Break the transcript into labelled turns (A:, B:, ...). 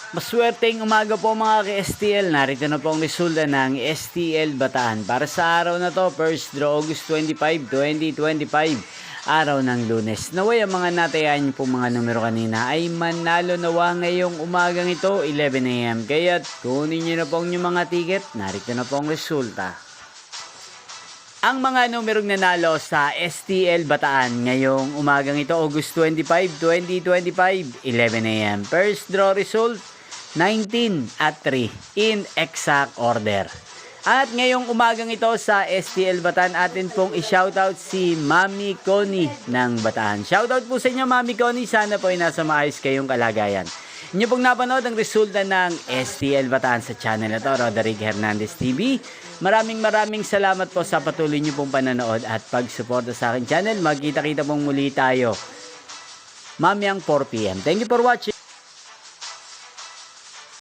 A: Maswerteng umaga po mga ka-STL. Narito na po ang resulta ng STL Bataan. Para sa araw na to, 1st draw August 25, 2025. Araw ng Lunes. Naway ang mga natayan niyo po mga numero kanina ay manalo nawa ngayong umagang ito, 11 AM. Kaya kunin niyo na po ang inyong mga ticket. Narito na po ang resulta. Ang mga numerong nanalo sa STL Bataan ngayong umagang ito, August 25, 2025, 11 AM. First draw result, 19 at 3 in exact order. At ngayong umagang ito sa STL Bataan, atin pong i-shoutout si Mami Connie ng Bataan. Shoutout po sa inyo Mami Connie, sana po ay nasa maayos kayong kalagayan. Inyo pong napanood ang resulta ng STL Bataan sa channel na to, Roderick Hernandez TV. Maraming salamat po sa patuloy nyo pong pananood at pagsuporta sa akin channel. Magkita-kita pong muli tayo mamayang 4 PM. Thank you for watching.